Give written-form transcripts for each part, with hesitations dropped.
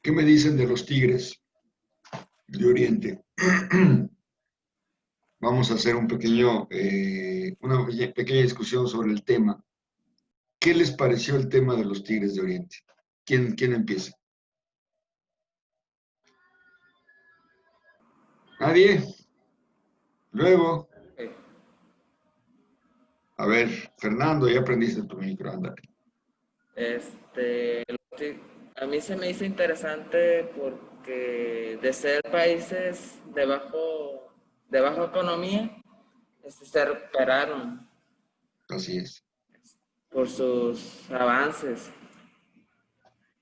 ¿Qué me dicen de los tigres de Oriente? Vamos a hacer una pequeña discusión sobre el tema. ¿Qué les pareció el tema de los tigres de Oriente? ¿Quién empieza? ¿Nadie? Luego, Ok. a ver, Fernando, ya aprendiste tu micro, ándale. A mí se me hizo interesante porque de ser países de baja economía, se recuperaron Así es. por sus avances.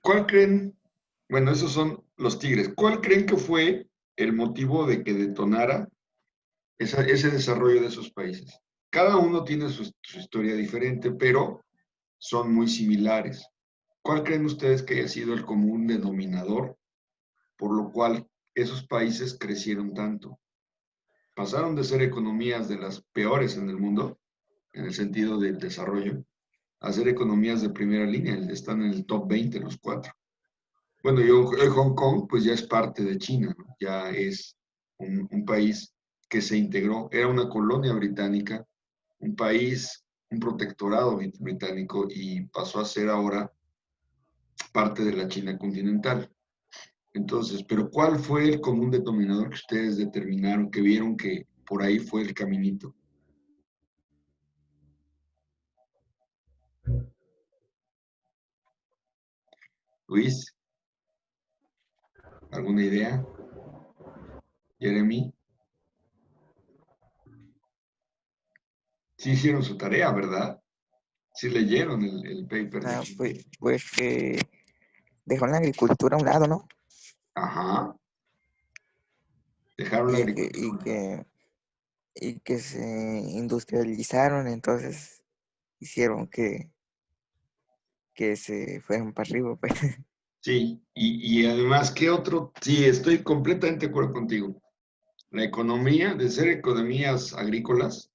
¿Cuál creen? Bueno, esos son los tigres. ¿Cuál creen que fue el motivo de que detonara ese desarrollo de esos países? Cada uno tiene su historia diferente, pero son muy similares. ¿Cuál creen ustedes que haya sido el común denominador por lo cual esos países crecieron tanto? Pasaron de ser economías de las peores en el mundo, en el sentido del desarrollo, a ser economías de primera línea, están en el top 20 los cuatro. Bueno, Hong Kong pues ya es parte de China, ¿no? Ya es un país que se integró, era una colonia británica, un país, un protectorado británico y pasó a ser ahora parte de la China continental. Entonces, pero ¿cuál fue el común denominador que ustedes determinaron, que vieron que por ahí fue el caminito? Luis, ¿alguna idea? Jeremy, sí hicieron su tarea, ¿verdad? Sí leyeron el paper de Ah, Hong Kong. pues que dejaron la agricultura a un lado, ¿no? Ajá, dejaron la Y que, agricultura a y un lado. que, y que se industrializaron, entonces hicieron que se fueran para arriba, pues. Sí, y además, ¿qué otro? Sí, estoy completamente de acuerdo contigo. La economía, de ser economías agrícolas,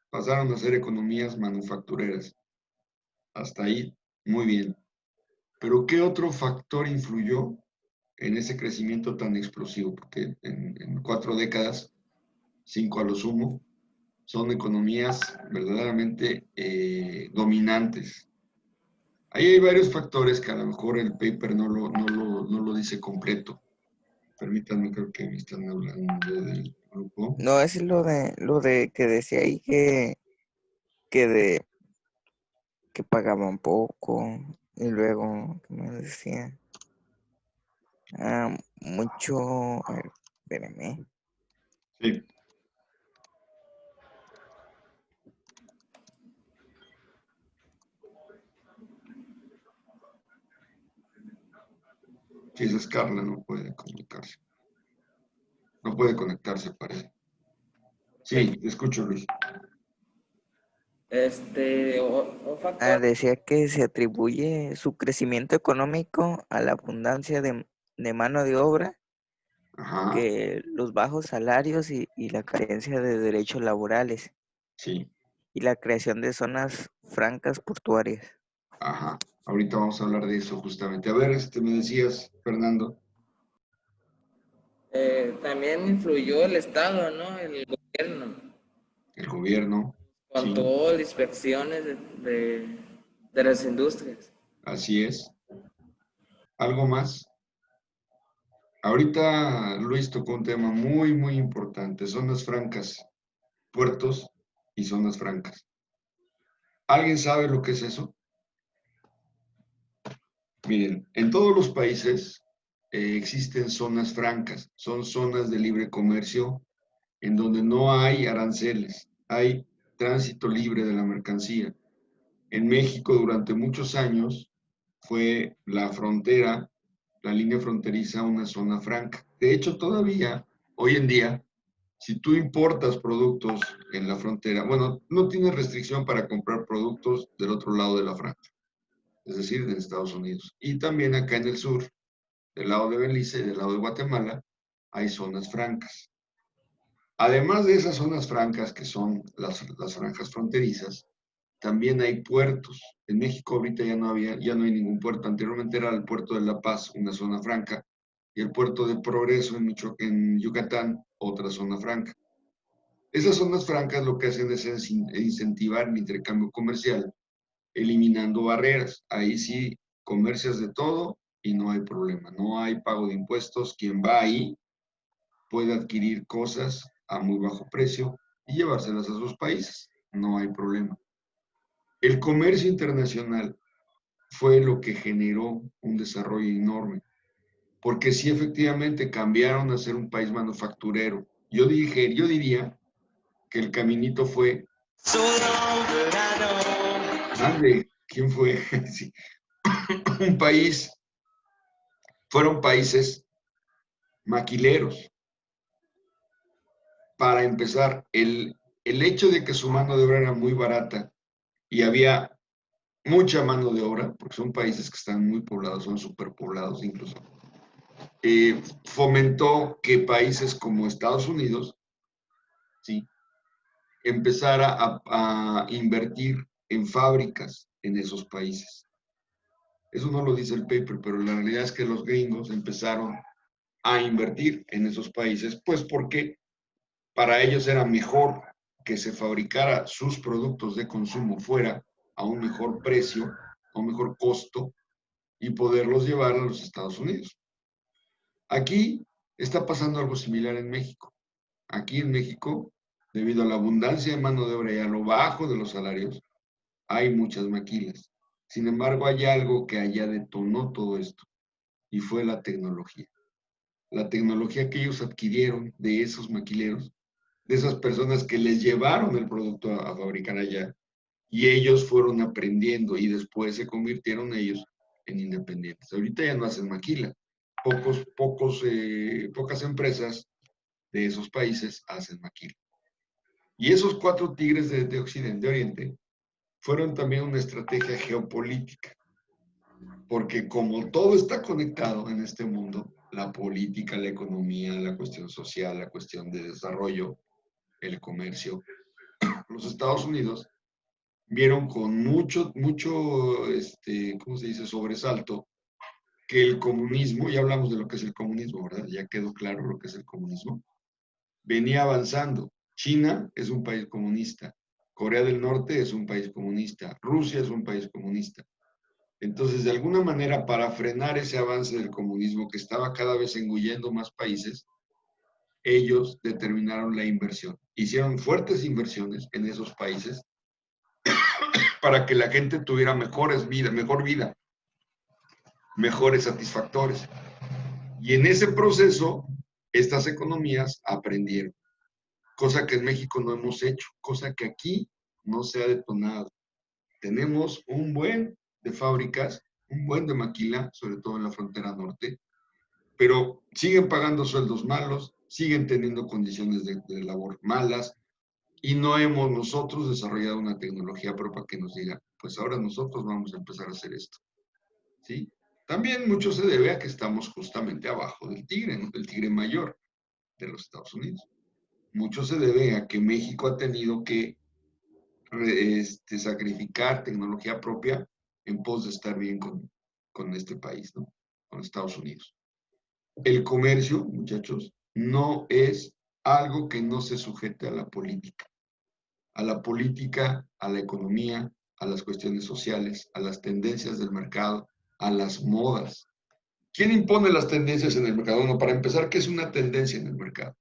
pasaron a ser economías manufactureras. Hasta ahí, muy bien. Pero ¿qué otro factor influyó en ese crecimiento tan explosivo? Porque en 4 décadas, 5 a lo sumo, son economías verdaderamente dominantes. Ahí hay varios factores que a lo mejor el paper no lo dice completo. Permítanme, creo que me están hablando del grupo. No es lo de que decía ahí que de que pagaban poco y luego, ¿qué me decía? Mucho, a ver, espérame. Sí, sí, esa es Carla, no puede comunicarse. No puede conectarse, parece. Ok. Sí, te escucho, Luis. Un factor, Decía que se atribuye su crecimiento económico a la abundancia de mano de obra, Ajá, que los bajos salarios y la carencia de derechos laborales sí, y la creación de zonas francas portuarias. ajá. Ahorita vamos a hablar de eso justamente. A ver, me decías, Fernando, también influyó el Estado, ¿no? El gobierno, el gobierno, con sí, todas las inspecciones de las industrias. así es. ¿Algo más? Ahorita Luis tocó un tema muy, muy importante, zonas francas, puertos y zonas francas. ¿Alguien sabe lo que es eso? Miren, en todos los países existen zonas francas, son zonas de libre comercio en donde no hay aranceles, hay tránsito libre de la mercancía. En México durante muchos años fue la frontera, la línea fronteriza, una zona franca. De hecho, todavía, hoy en día, si tú importas productos en la frontera, bueno, no tienes restricción para comprar productos del otro lado de la franja, es decir, de Estados Unidos. Y también acá en el sur, del lado de Belice y del lado de Guatemala, hay zonas francas. Además de esas zonas francas que son las franjas fronterizas, también hay puertos. En México ahorita ya no hay ningún puerto. Anteriormente era el puerto de La Paz, una zona franca, y el puerto de Progreso en Yucatán, otra zona franca. Esas zonas francas lo que hacen es incentivar el intercambio comercial, eliminando barreras. Ahí sí comercias de todo y no hay problema. No hay pago de impuestos. Quien va ahí puede adquirir cosas a muy bajo precio y llevárselas a sus países. No hay problema. El comercio internacional fue lo que generó un desarrollo enorme, porque sí efectivamente cambiaron a ser un país manufacturero. Yo diría que el caminito fue... Ande, ¿quién fue? Sí. Un país, fueron países maquileros. Para empezar, el hecho de que su mano de obra era muy barata y había mucha mano de obra, porque son países que están muy poblados, son superpoblados incluso, fomentó que países como Estados Unidos, ¿sí?, empezara a invertir en fábricas en esos países. Eso no lo dice el paper, pero la realidad es que los gringos empezaron a invertir en esos países, pues porque para ellos era mejor que se fabricara sus productos de consumo fuera a un mejor precio, a un mejor costo, y poderlos llevar a los Estados Unidos. Aquí está pasando algo similar en México. Aquí en México, debido a la abundancia de mano de obra y a lo bajo de los salarios, hay muchas maquilas. Sin embargo, hay algo que allá detonó todo esto, y fue la tecnología. La tecnología que ellos adquirieron de esos maquileros, de esas personas que les llevaron el producto a fabricar allá, y ellos fueron aprendiendo y después se convirtieron ellos en independientes. Ahorita ya no hacen maquila. Pocas empresas de esos países hacen maquila. Y esos 4 tigres de Occidente, de Oriente, fueron también una estrategia geopolítica, porque como todo está conectado en este mundo, la política, la economía, la cuestión social, la cuestión de desarrollo, el comercio, los Estados Unidos vieron con mucho, ¿cómo se dice?, sobresalto, que el comunismo, ya hablamos de lo que es el comunismo, ¿verdad? Ya quedó claro lo que es el comunismo, venía avanzando. China es un país comunista, Corea del Norte es un país comunista, Rusia es un país comunista. Entonces, de alguna manera, para frenar ese avance del comunismo que estaba cada vez engullendo más países, ellos determinaron la inversión. Hicieron fuertes inversiones en esos países para que la gente tuviera mejor vida, mejores satisfactores. Y en ese proceso, estas economías aprendieron, cosa que en México no hemos hecho, cosa que aquí no se ha detonado. Tenemos un buen de fábricas, un buen de maquila, sobre todo en la frontera norte, pero siguen pagando sueldos malos, siguen teniendo condiciones de labor malas, y no hemos nosotros desarrollado una tecnología propia que nos diga, pues ahora nosotros vamos a empezar a hacer esto, ¿sí? También mucho se debe a que estamos justamente abajo del tigre, ¿no?, del tigre mayor de los Estados Unidos. Mucho se debe a que México ha tenido que sacrificar tecnología propia en pos de estar bien con este país, ¿no?, con Estados Unidos. El comercio, muchachos, no es algo que no se sujete a la política, a la economía, a las cuestiones sociales, a las tendencias del mercado, a las modas. ¿Quién impone las tendencias en el mercado? Bueno, para empezar, ¿qué es una tendencia en el mercado?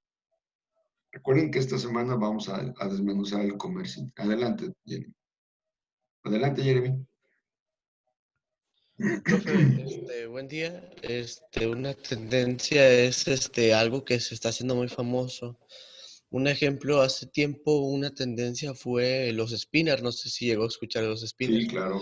Recuerden que esta semana vamos a desmenuzar el comercio. Adelante, Jeremy. Adelante, Jeremy. Profe, buen día. Una tendencia es algo que se está haciendo muy famoso. Un ejemplo, hace tiempo una tendencia fue los spinners. No sé si llegó a escuchar de los Sí, spinners. claro.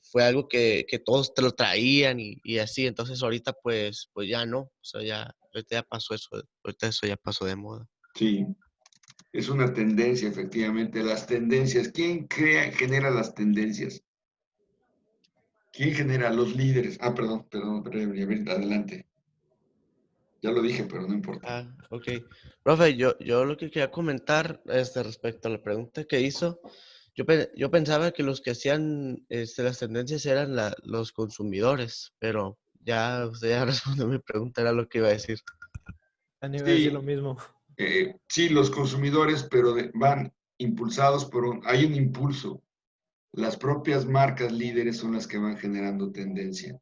Fue algo que todos te lo traían y así. Entonces ahorita pues ya no. O sea, ahorita ya pasó eso. Ahorita eso ya pasó de moda. Sí, es una tendencia, efectivamente. Las tendencias. ¿Quién genera las tendencias? ¿Quién genera los líderes? Ah, perdón, adelante. Ya lo dije, pero no importa. Ah, ok. Profe, yo lo que quería comentar respecto a la pregunta que hizo, Yo pensaba que los que hacían las tendencias eran los consumidores, pero ya usted ya respondió mi pregunta, era lo que iba a decir. También iba a decir Sí, lo mismo. sí, los consumidores, pero van impulsados hay un impulso. Las propias marcas líderes son las que van generando tendencia.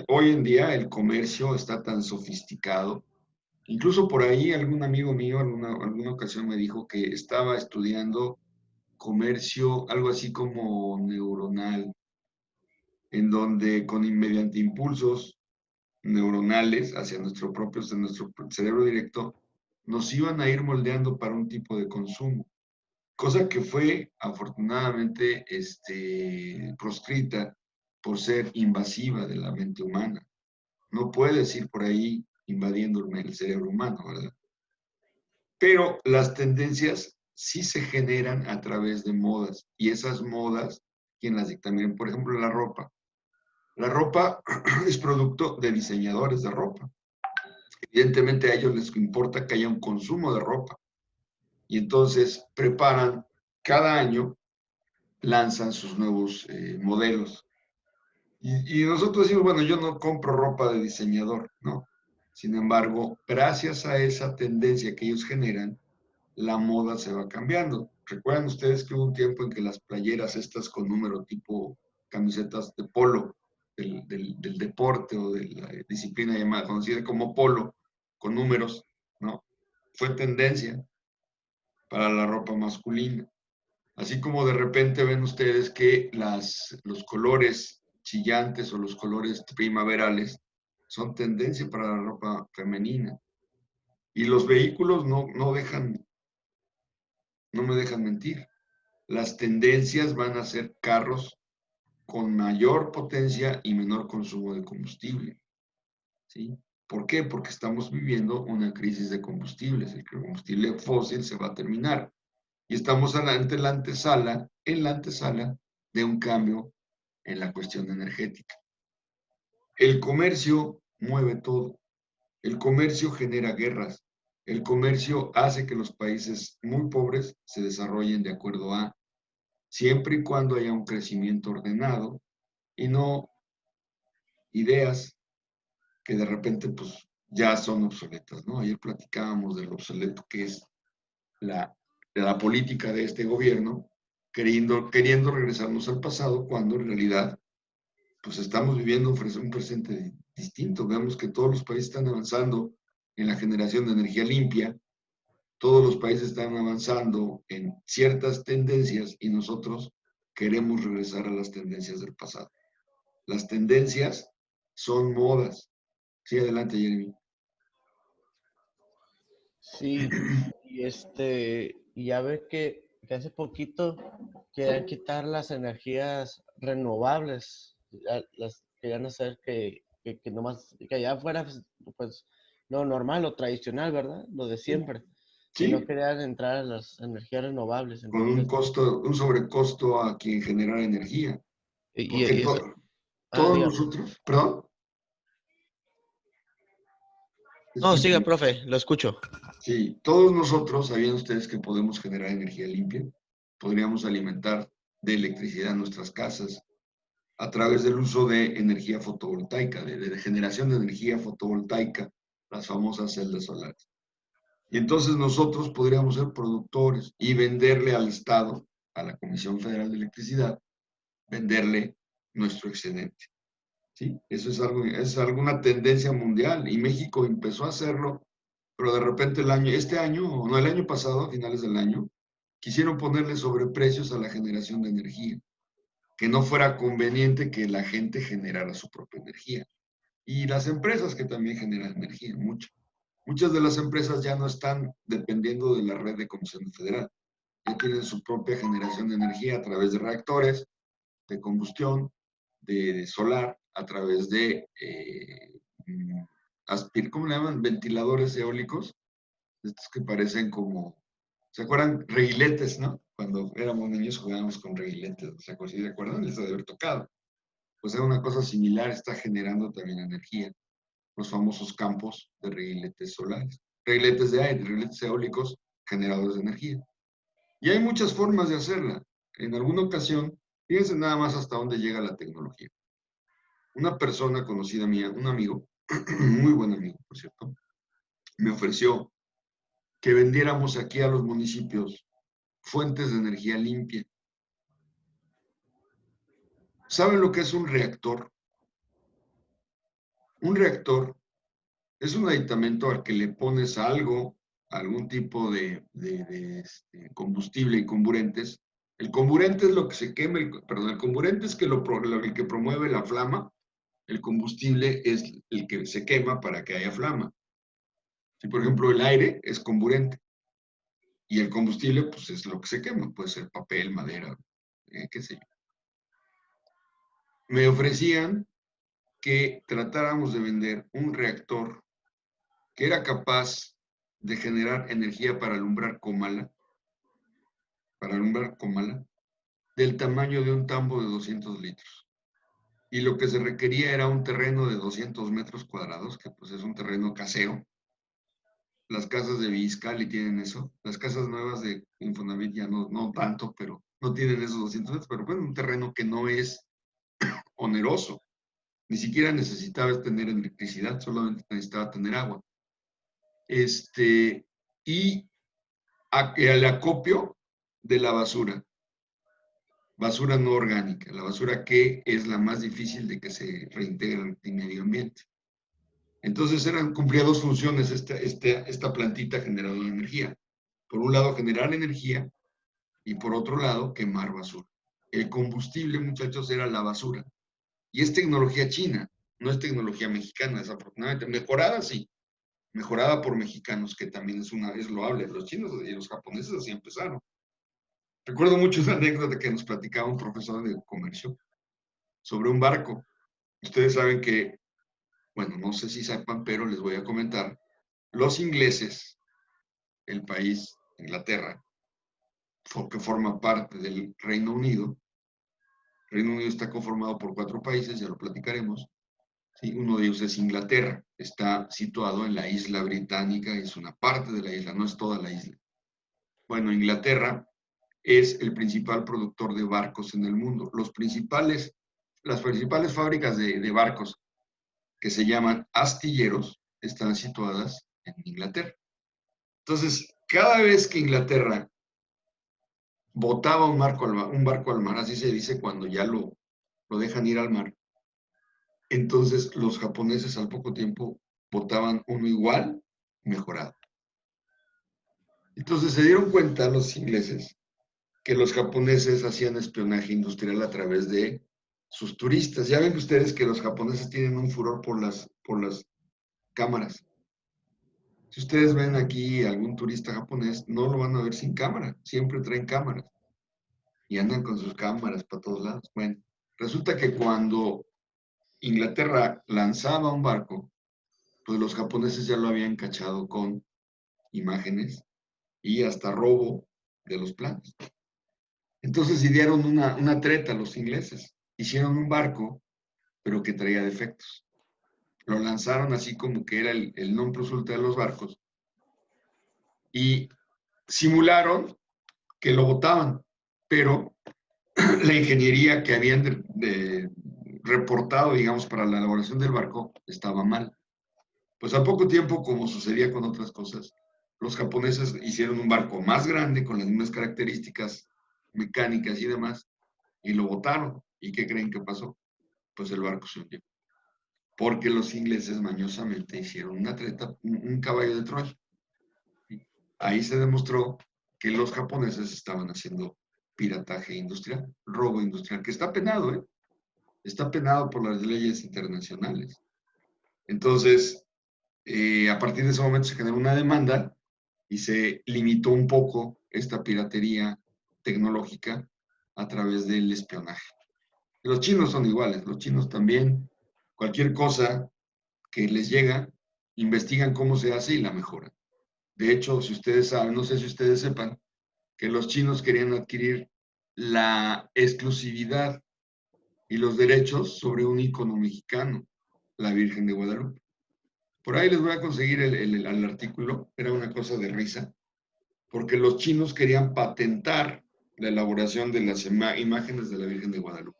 Hoy en día el comercio está tan sofisticado. Incluso por ahí algún amigo mío alguna ocasión me dijo que estaba estudiando comercio, algo así como neuronal, en donde mediante impulsos neuronales hacia nuestro cerebro directo, nos iban a ir moldeando para un tipo de consumo, cosa que fue afortunadamente proscrita por ser invasiva de la mente humana. No puedes ir por ahí invadiendo el cerebro humano, ¿verdad? Pero las tendencias sí se generan a través de modas, y esas modas, ¿quién las dicta? Miren, por ejemplo, la ropa. La ropa es producto de diseñadores de ropa. Evidentemente a ellos les importa que haya un consumo de ropa. Y entonces preparan, cada año lanzan sus nuevos modelos. Y nosotros decimos, bueno, yo no compro ropa de diseñador, ¿no? Sin embargo, gracias a esa tendencia que ellos generan, la moda se va cambiando. ¿Recuerdan ustedes que hubo un tiempo en que las playeras estas con número tipo camisetas de polo, del deporte o de la disciplina llamada, conocida como polo, con números, ¿no? Fue tendencia para la ropa masculina. Así como de repente ven ustedes que los colores chillantes o los colores primaverales son tendencia para la ropa femenina. Y los vehículos no me dejan mentir. Las tendencias van a ser carros con mayor potencia y menor consumo de combustible, ¿sí? ¿Por qué? Porque estamos viviendo una crisis de combustibles. El combustible fósil se va a terminar. Y estamos en la antesala de un cambio en la cuestión energética. El comercio mueve todo. El comercio genera guerras. El comercio hace que los países muy pobres se desarrollen de acuerdo a, siempre y cuando haya un crecimiento ordenado y no ideas que de repente pues ya son obsoletas, ¿no? Ayer platicábamos de lo obsoleto que es la política de este gobierno, queriendo regresarnos al pasado, cuando en realidad pues estamos viviendo un presente distinto. Vemos que todos los países están avanzando en la generación de energía limpia, todos los países están avanzando en ciertas tendencias y nosotros queremos regresar a las tendencias del pasado. Las tendencias son modas. Sí, adelante, Jeremy. Sí, y ya ve que hace poquito querían quitar las energías renovables, las querían hacer que nomás, que allá fuera, pues, lo normal, lo tradicional, ¿verdad? Lo de siempre. Y no Sí, querían entrar a las energías renovables, con un entonces, costo, un sobrecosto a quien genera energía. Porque y eso, todos dígame. nosotros, perdón, No, siga, escúchame. profe, lo escucho. Sí, todos nosotros, ¿sabían ustedes que podemos generar energía limpia? Podríamos alimentar de electricidad nuestras casas a través del uso de energía fotovoltaica, de generación de energía fotovoltaica, las famosas celdas solares. Y entonces nosotros podríamos ser productores y venderle al Estado, a la Comisión Federal de Electricidad, venderle nuestro excedente. ¿Sí? Eso es alguna tendencia mundial y México empezó a hacerlo, pero de repente este año, o no, el año pasado, a finales del año, quisieron ponerle sobreprecios a la generación de energía, que no fuera conveniente que la gente generara su propia energía. Y las empresas que también generan energía, muchas de las empresas ya no están dependiendo de la red de Comisión Federal, ya tienen su propia generación de energía a través de reactores, de combustión, de solar, a través de, ¿cómo le llaman? Ventiladores eólicos, estos que parecen como, ¿se acuerdan? Reguiletes, ¿no? Cuando éramos niños jugábamos con reguiletes, ¿se acuerdan? Les ha de haber tocado. Pues era una cosa similar, está generando también energía, los famosos campos de reguiletes solares, reguiletes de aire, reguiletes eólicos, generadores de energía. Y hay muchas formas de hacerla. En alguna ocasión, fíjense nada más hasta dónde llega la tecnología. Una persona conocida mía, un amigo, muy buen amigo, por cierto, me ofreció que vendiéramos aquí a los municipios fuentes de energía limpia. ¿Saben lo que es un reactor? Un reactor es un aditamento al que le pones algo, algún tipo de combustible y comburentes. El comburente es lo que se quema, perdón, el comburente es el que promueve la flama, el combustible es el que se quema para que haya flama. Si, por ejemplo, el aire es comburente y el combustible, pues es lo que se quema, puede ser papel, madera, qué sé yo. Me ofrecían que tratáramos de vender un reactor que era capaz de generar energía para alumbrar Comala, del tamaño de un tambo de 200 litros. Y lo que se requería era un terreno de 200 metros cuadrados, que pues es un terreno casero. Las casas de Villiscali tienen eso. Las casas nuevas de Infonavit ya no tanto, pero no tienen esos 200 metros. Pero bueno, un terreno que no es oneroso. Ni siquiera necesitaba tener electricidad, solamente necesitaba tener agua. Y el acopio de la basura no orgánica, la basura que es la más difícil de que se reintegre en medio ambiente. Entonces cumplía dos funciones esta plantita generadora de energía. Por un lado, generar energía y por otro lado, quemar basura. El combustible, muchachos, era la basura. Y es tecnología china, no es tecnología mexicana, desafortunadamente. Mejorada, sí. Mejorada por mexicanos, que también es loable. Los chinos y los japoneses así empezaron. Recuerdo mucho una anécdota que nos platicaba un profesor de comercio sobre un barco. Ustedes saben que, bueno, no sé si sepan, pero les voy a comentar. Los ingleses, el país, Inglaterra, que forma parte del Reino Unido. El Reino Unido está conformado por 4 países, ya lo platicaremos. ¿Sí? Uno de ellos es Inglaterra. Está situado en la isla británica, es una parte de la isla, no es toda la isla. Bueno, Inglaterra es el principal productor de barcos en el mundo. Las principales fábricas de barcos que se llaman astilleros están situadas en Inglaterra. Entonces, cada vez que Inglaterra botaba un barco al mar, así se dice cuando ya lo dejan ir al mar, entonces los japoneses al poco tiempo botaban uno igual, mejorado. Entonces se dieron cuenta los ingleses que los japoneses hacían espionaje industrial a través de sus turistas. Ya ven ustedes que los japoneses tienen un furor por las cámaras. Si ustedes ven aquí algún turista japonés, no lo van a ver sin cámara, siempre traen cámaras y andan con sus cámaras para todos lados. Bueno, resulta que cuando Inglaterra lanzaba un barco, pues los japoneses ya lo habían cachado con imágenes y hasta robo de los planos. Entonces idearon una treta los ingleses. Hicieron un barco, pero que traía defectos. Lo lanzaron así como que era el non plus ultra de los barcos. Y simularon que lo botaban, pero la ingeniería que habían reportado, digamos, para la elaboración del barco estaba mal. Pues al poco tiempo, como sucedía con otras cosas, los japoneses hicieron un barco más grande con las mismas características mecánicas y demás, y lo botaron. ¿Y qué creen que pasó? Pues el barco se hundió. Porque los ingleses mañosamente hicieron una treta, un caballo de Troya. Ahí se demostró que los japoneses estaban haciendo pirataje industrial, robo industrial, que está penado, ¿eh? Está penado por las leyes internacionales. Entonces, a partir de ese momento se generó una demanda y se limitó un poco esta piratería tecnológica a través del espionaje. Los chinos son iguales, los chinos también, cualquier cosa que les llega, investigan cómo se hace y la mejoran. De hecho, si ustedes saben, no sé si ustedes sepan, que los chinos querían adquirir la exclusividad y los derechos sobre un ícono mexicano, la Virgen de Guadalupe. Por ahí les voy a conseguir el artículo, era una cosa de risa, porque los chinos querían patentar la elaboración de las imágenes de la Virgen de Guadalupe.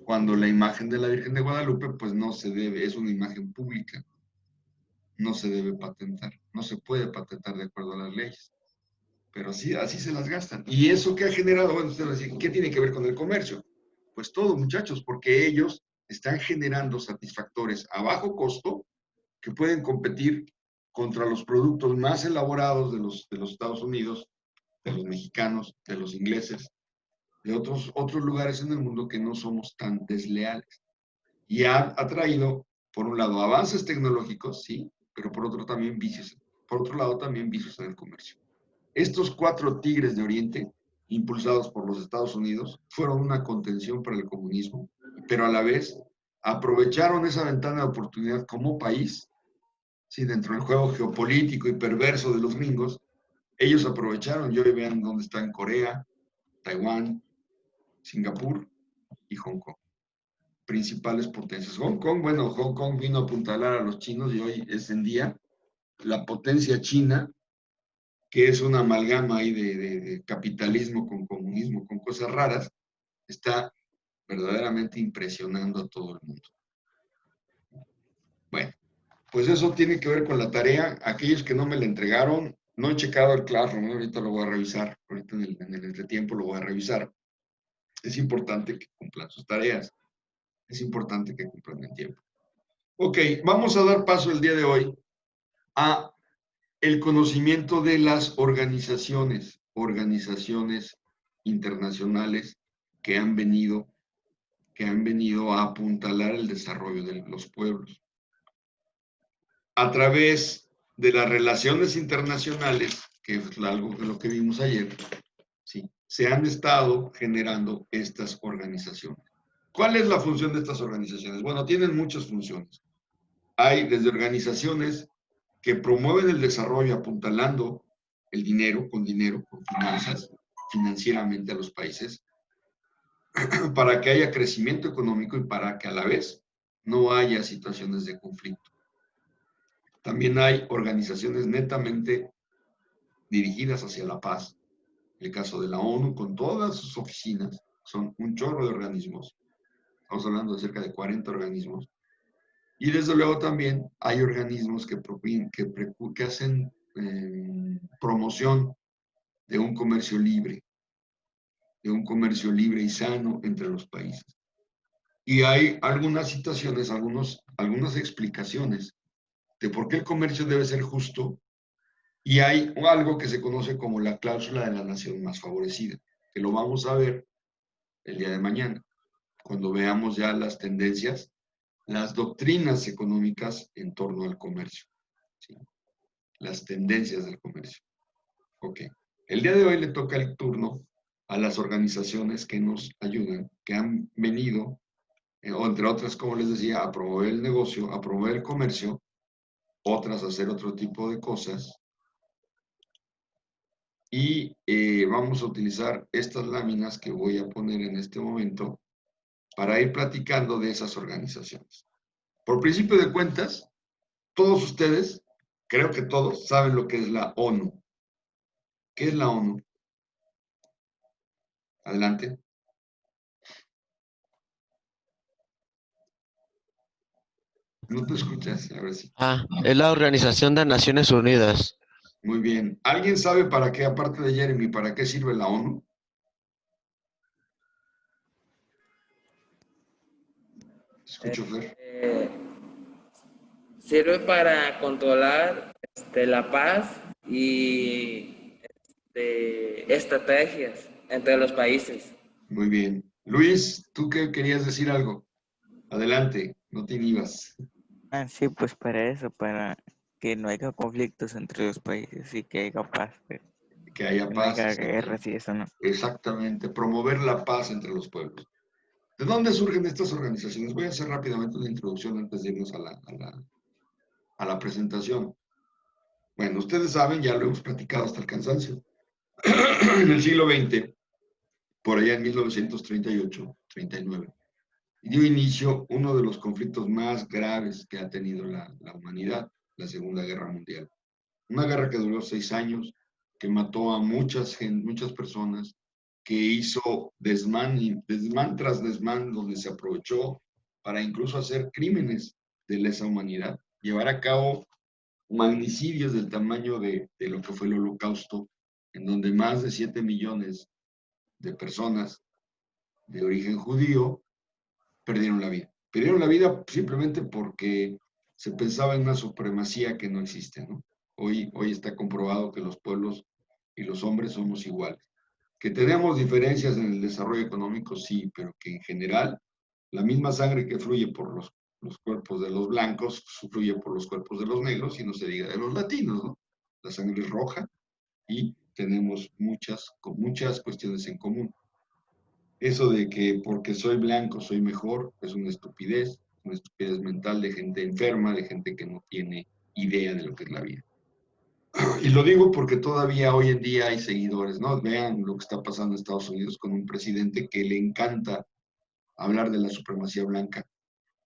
Cuando la imagen de la Virgen de Guadalupe, pues no se debe, es una imagen pública, no se debe patentar, no se puede patentar de acuerdo a las leyes. Pero así se las gastan. ¿Y eso qué ha generado? Bueno, ustedes dicen, ¿qué tiene que ver con el comercio? Pues todo, muchachos, porque ellos están generando satisfactores a bajo costo que pueden competir contra los productos más elaborados de los Estados Unidos, de los mexicanos, de los ingleses, de otros lugares en el mundo que no somos tan desleales. Y ha traído, por un lado, avances tecnológicos, sí, pero por otro lado también vicios en el comercio. Estos 4 tigres de Oriente, impulsados por los Estados Unidos, fueron una contención para el comunismo, pero a la vez aprovecharon esa ventana de oportunidad como país, sí, dentro del juego geopolítico y perverso de los gringos. Ellos aprovecharon, y hoy vean dónde están Corea, Taiwán, Singapur y Hong Kong, principales potencias. Hong Kong vino a apuntalar a los chinos y hoy es en día la potencia china, que es una amalgama ahí de capitalismo con comunismo, con cosas raras, está verdaderamente impresionando a todo el mundo. Bueno, pues eso tiene que ver con la tarea. Aquellos que no me la entregaron, no he checado el Classroom, ¿no? Ahorita lo voy a revisar, ahorita en el entretiempo lo voy a revisar. Es importante que cumplan sus tareas, es importante que cumplan el tiempo. Ok, vamos a dar paso el día de hoy a el conocimiento de las organizaciones internacionales que han venido a apuntalar el desarrollo de los pueblos. A través de las relaciones internacionales, que es algo de lo que vimos ayer, ¿sí?, se han estado generando estas organizaciones. ¿Cuál es la función de estas organizaciones? Bueno, tienen muchas funciones. Hay desde organizaciones que promueven el desarrollo apuntalando el dinero, con finanzas, financieramente a los países, para que haya crecimiento económico y para que a la vez no haya situaciones de conflicto. También hay organizaciones netamente dirigidas hacia la paz. El caso de la ONU, con todas sus oficinas, son un chorro de organismos. Estamos hablando de cerca de 40 organismos. Y desde luego también hay organismos que hacen promoción de un comercio libre y sano entre los países. Y hay algunas situaciones, algunas explicaciones de por qué el comercio debe ser justo, y hay algo que se conoce como la cláusula de la nación más favorecida, que lo vamos a ver el día de mañana, cuando veamos ya las tendencias, las doctrinas económicas en torno al comercio, ¿sí?, las tendencias del comercio. Ok. El día de hoy le toca el turno a las organizaciones que nos ayudan, que han venido, o entre otras, como les decía, a promover el negocio, a promover el comercio, otras a hacer otro tipo de cosas. Y vamos a utilizar estas láminas que voy a poner en este momento para ir platicando de esas organizaciones. Por principio de cuentas, todos ustedes, creo que todos, saben lo que es la ONU. ¿Qué es la ONU? Adelante. No te escuchas, a ver si. Es la Organización de Naciones Unidas. Muy bien. ¿Alguien sabe para qué, aparte de Jeremy, para qué sirve la ONU? Escucho, Fer. Sirve para controlar la paz y estrategias entre los países. Muy bien. Luis, ¿tú qué querías decir algo? Adelante, no te inhibas. Sí, pues para eso, para que no haya conflictos entre los países y que haya paz, Que haya que no paz. haya guerras y eso, ¿no? Exactamente, promover la paz entre los pueblos. ¿De dónde surgen estas organizaciones? Voy a hacer rápidamente una introducción antes de irnos a la presentación. Bueno, ustedes saben, ya lo hemos platicado hasta el cansancio. En el siglo XX, por allá en 1938-39, dio inicio uno de los conflictos más graves que ha tenido la humanidad, la Segunda Guerra Mundial. Una guerra que duró 6 años, que mató a muchas personas, que hizo desmán tras desmán, donde se aprovechó para incluso hacer crímenes de lesa humanidad, llevar a cabo magnicidios del tamaño de lo que fue el Holocausto, en donde más de 7 millones de personas de origen judío perdieron la vida. Perdieron la vida simplemente porque se pensaba en una supremacía que no existe, ¿no? Hoy está comprobado que los pueblos y los hombres somos iguales. Que tenemos diferencias en el desarrollo económico, sí, pero que en general la misma sangre que fluye por los cuerpos de los blancos fluye por los cuerpos de los negros, y no se diga de los latinos, ¿no? La sangre es roja y tenemos muchas cuestiones en común. Eso de que porque soy blanco soy mejor es una estupidez mental de gente enferma, de gente que no tiene idea de lo que es la vida. Y lo digo porque todavía hoy en día hay seguidores, ¿no? Vean lo que está pasando en Estados Unidos con un presidente que le encanta hablar de la supremacía blanca.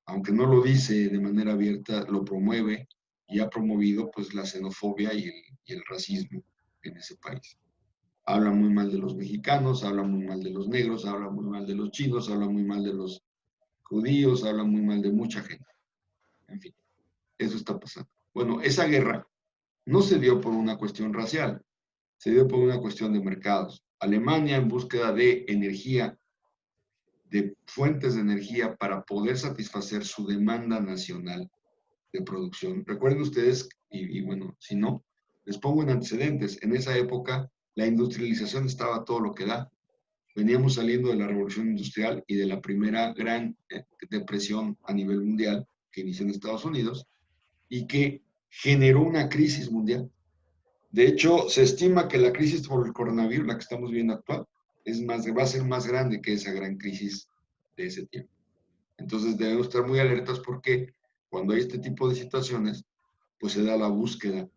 Aunque no lo dice de manera abierta, lo promueve y ha promovido pues la xenofobia y el racismo en ese país. Habla muy mal de los mexicanos, habla muy mal de los negros, habla muy mal de los chinos, habla muy mal de los judíos, habla muy mal de mucha gente. En fin, eso está pasando. Bueno, esa guerra no se dio por una cuestión racial, se dio por una cuestión de mercados. Alemania, en búsqueda de energía, de fuentes de energía para poder satisfacer su demanda nacional de producción. Recuerden ustedes, y bueno, si no, les pongo en antecedentes. En esa época, la industrialización estaba todo lo que da. Veníamos saliendo de la revolución industrial y de la primera gran depresión a nivel mundial que inició en Estados Unidos y que generó una crisis mundial. De hecho, se estima que la crisis por el coronavirus, la que estamos viendo actual, va a ser más grande que esa gran crisis de ese tiempo. Entonces debemos estar muy alertas porque cuando hay este tipo de situaciones, pues se da la búsqueda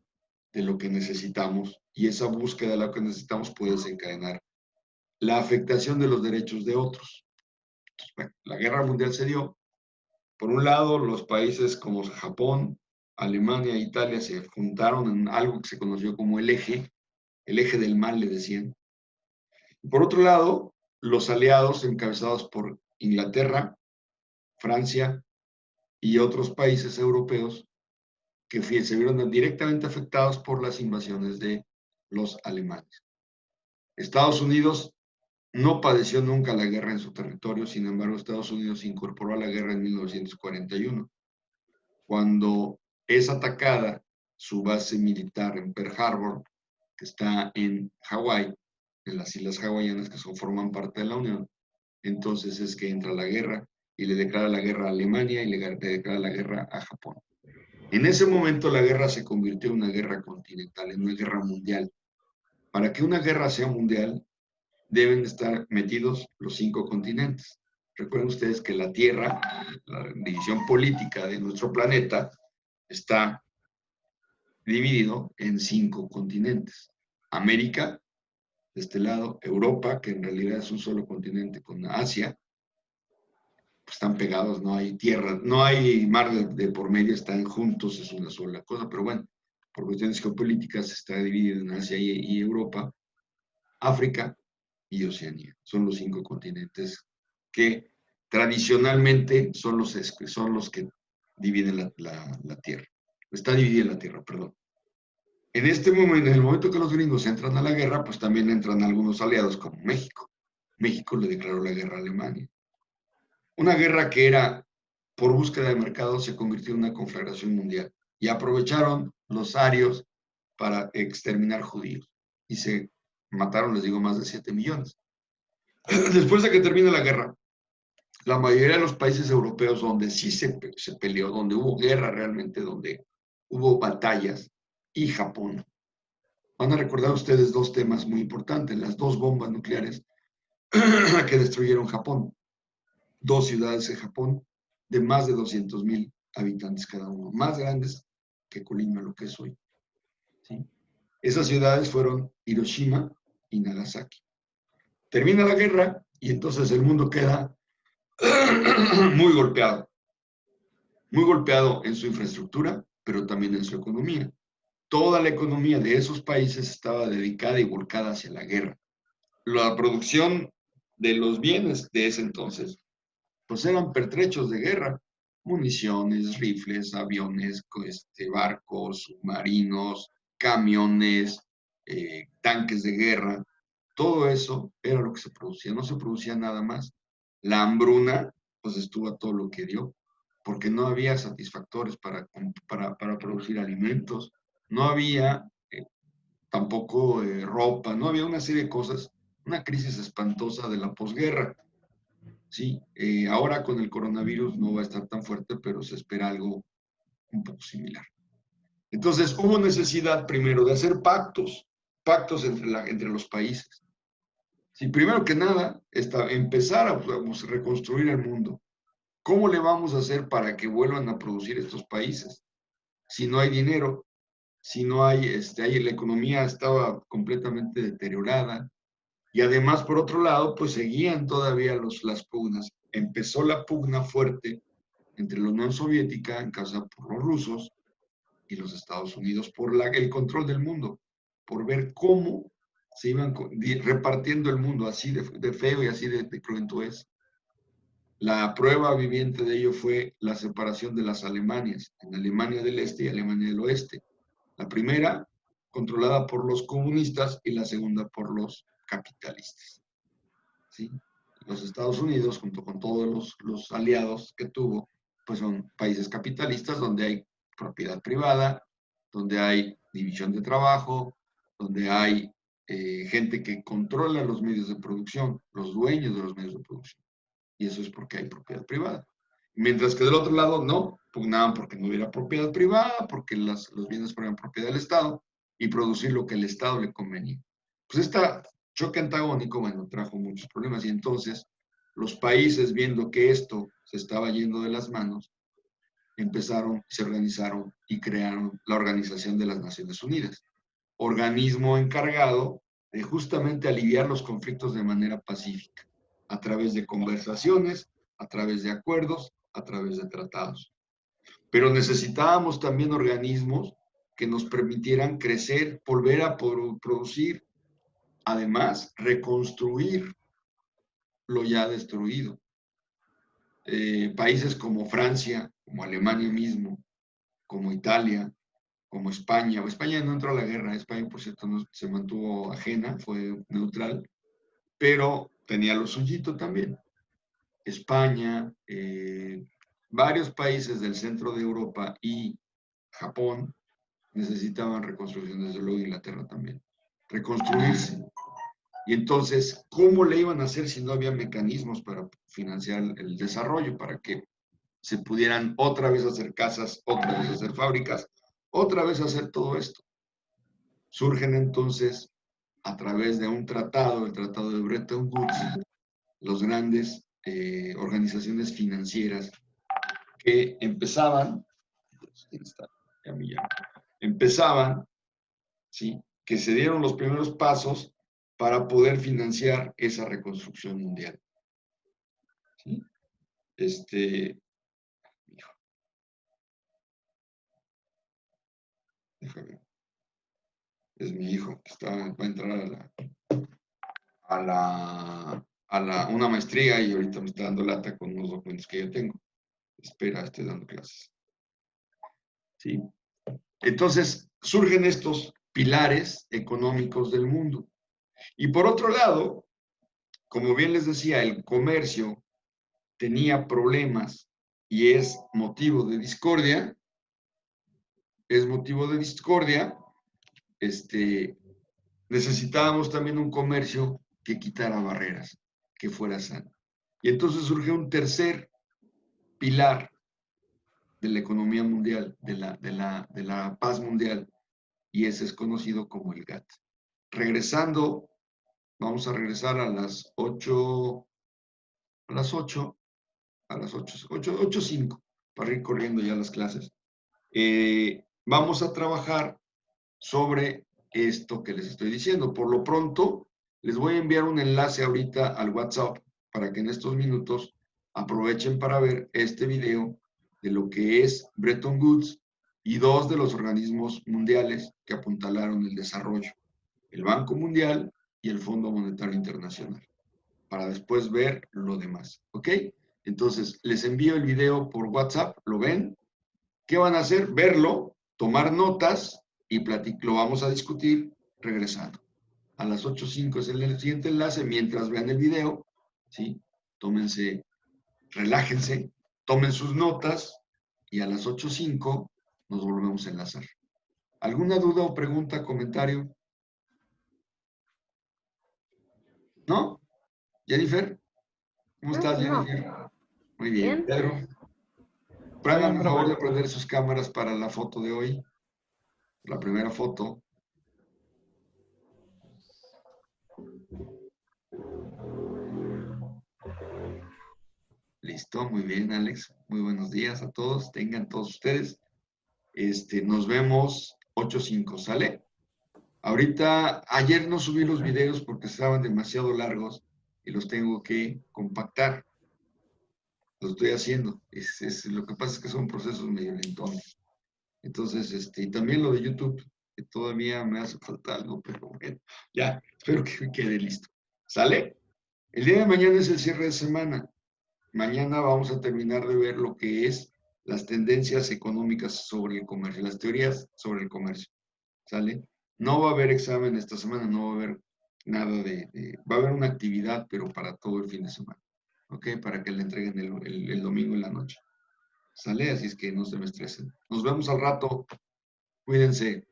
de lo que necesitamos, y esa búsqueda de lo que necesitamos puede desencadenar la afectación de los derechos de otros. Entonces, bueno, la guerra mundial se dio. Por un lado, los países como Japón, Alemania e Italia se juntaron en algo que se conoció como el eje del mal, le decían. Y por otro lado, los aliados encabezados por Inglaterra, Francia y otros países europeos que se vieron directamente afectados por las invasiones de los alemanes. Estados Unidos no padeció nunca la guerra en su territorio, sin embargo, Estados Unidos se incorporó a la guerra en 1941, cuando es atacada su base militar en Pearl Harbor, que está en Hawái, en las islas hawaianas que forman parte de la Unión. Entonces es que entra la guerra y le declara la guerra a Alemania y le declara la guerra a Japón. En ese momento la guerra se convirtió en una guerra continental, en una guerra mundial. Para que una guerra sea mundial, deben estar metidos los 5 continentes. Recuerden ustedes que la Tierra, la división política de nuestro planeta, está dividido en 5 continentes. América, de este lado, Europa, que en realidad es un solo continente, con Asia, pues están pegados, no hay tierra, no hay mar de por medio, están juntos, es una sola cosa, pero bueno, por cuestiones geopolíticas está dividido en Asia y Europa, África y Oceanía. Son los 5 continentes que tradicionalmente son los que dividen la Tierra. Está dividida la Tierra, perdón. En este momento, en el momento que los gringos entran a la guerra, pues también entran algunos aliados como México. México le declaró la guerra a Alemania. Una guerra que era por búsqueda de mercado se convirtió en una conflagración mundial. Y aprovecharon los arios para exterminar judíos. Y se mataron, les digo, más de 7 millones. Después de que termine la guerra, la mayoría de los países europeos donde sí se peleó, donde hubo guerra realmente, donde hubo batallas, y Japón. Van a recordar ustedes 2 temas muy importantes, las 2 bombas nucleares que destruyeron Japón. 2 ciudades de Japón de más de 200,000 habitantes cada uno, más grandes que Colima, lo que es hoy. ¿Sí? Esas ciudades fueron Hiroshima y Nagasaki. Termina la guerra y entonces el mundo queda muy golpeado en su infraestructura, pero también en su economía. toda la economía de esos países estaba dedicada y volcada hacia la guerra. La producción de los bienes de ese entonces, pues eran pertrechos de guerra, municiones, rifles, aviones, barcos, submarinos, camiones, tanques de guerra, todo eso era lo que se producía, no se producía nada más. La hambruna, pues estuvo a todo lo que dio, porque no había satisfactores para producir alimentos, no había tampoco ropa, no había una serie de cosas, una crisis espantosa de la posguerra. Sí, ahora con el coronavirus no va a estar tan fuerte, pero se espera algo un poco similar. Entonces, hubo necesidad primero de hacer pactos entre los países. Sí, primero que nada, empezar a reconstruir el mundo. ¿Cómo le vamos a hacer para que vuelvan a producir estos países? Si no hay dinero, si no hay, la economía estaba completamente deteriorada, y además, por otro lado, pues seguían todavía las pugnas. Empezó la pugna fuerte entre la Unión Soviética, encabezada por los rusos, y los Estados Unidos por el control del mundo, por ver cómo se iban repartiendo el mundo, así de feo y así de cruento es. La prueba viviente de ello fue la separación de las Alemanias, en Alemania del Este y Alemania del Oeste. La primera controlada por los comunistas y la segunda por los capitalistas. ¿Sí? Los Estados Unidos, junto con todos los aliados que tuvo, pues son países capitalistas donde hay propiedad privada, donde hay división de trabajo, donde hay gente que controla los medios de producción, los dueños de los medios de producción. Y eso es porque hay propiedad privada. Mientras que del otro lado no, pugnaban porque no hubiera propiedad privada, porque los bienes fueran propiedad del Estado y producir lo que el Estado le convenía. Pues este choque antagónico, bueno, trajo muchos problemas y entonces los países, viendo que esto se estaba yendo de las manos, empezaron, se organizaron y crearon la Organización de las Naciones Unidas, organismo encargado de justamente aliviar los conflictos de manera pacífica, a través de conversaciones, a través de acuerdos, a través de tratados. Pero necesitábamos también organismos que nos permitieran crecer, volver a producir, además, reconstruir lo ya destruido. Países como Francia, como Alemania mismo, como Italia, como España. España no entró a la guerra, España, por cierto, no, se mantuvo ajena, fue neutral, pero tenía lo suyito también. España, varios países del centro de Europa y Japón necesitaban reconstrucción, desde luego Inglaterra también, reconstruirse. Y entonces, ¿cómo le iban a hacer si no había mecanismos para financiar el desarrollo, para que se pudieran otra vez hacer casas, otra vez hacer fábricas, otra vez hacer todo esto? Surgen entonces, a través de un tratado, el Tratado de Bretton Woods, los grandes organizaciones financieras que empezaban, ¿sí? Que se dieron los primeros pasos para poder financiar esa reconstrucción mundial. ¿Sí? Déjame. Es mi hijo que va a entrar a una maestría y ahorita me está dando lata con unos documentos que yo tengo. Espera, estoy dando clases. ¿Sí? Entonces, surgen estos pilares económicos del mundo. Y por otro lado, como bien les decía, el comercio tenía problemas y es motivo de discordia. Necesitábamos también un comercio que quitara barreras, que fuera sano. Y entonces surge un tercer pilar de la economía mundial, de la paz mundial, y ese es conocido como el GATT. Vamos a regresar a las 8:05, para ir corriendo ya las clases. Vamos a trabajar sobre esto que les estoy diciendo. Por lo pronto, les voy a enviar un enlace ahorita al WhatsApp para que en estos minutos aprovechen para ver este video de lo que es Bretton Woods y dos de los organismos mundiales que apuntalaron el desarrollo, el Banco Mundial y el Fondo Monetario Internacional, para después ver lo demás, ¿ok? Entonces, les envío el video por WhatsApp, ¿lo ven? ¿Qué van a hacer? Verlo, tomar notas y lo vamos a discutir regresando. A las 8:05 es el siguiente enlace, mientras vean el video, ¿sí? Tómense, relájense, tomen sus notas y a las 8:05 nos volvemos a enlazar. ¿Alguna duda o pregunta, comentario? ¿No? ¿Jennifer? ¿Cómo estás, No. Jennifer? Muy bien. Bien. Pedro, hagan el favor de prender sus cámaras para la foto de hoy. La primera foto. Listo, muy bien, Alex. Muy buenos días a todos. Tengan todos ustedes. Nos vemos 8:05, ¿sale? Ahorita, ayer no subí los videos porque estaban demasiado largos y los tengo que compactar. Lo estoy haciendo. Lo que pasa es que son procesos medio lentones. Entonces, y también lo de YouTube, que todavía me hace falta algo, pero bueno, ya, espero que me quede listo. ¿Sale? El día de mañana es el cierre de semana. Mañana vamos a terminar de ver lo que es las tendencias económicas sobre el comercio, las teorías sobre el comercio. ¿Sale? No va a haber examen esta semana, no va a haber nada va a haber una actividad, pero para todo el fin de semana. ¿Ok? Para que le entreguen el domingo en la noche. ¿Sale? Así es que no se me estresen. Nos vemos al rato. Cuídense.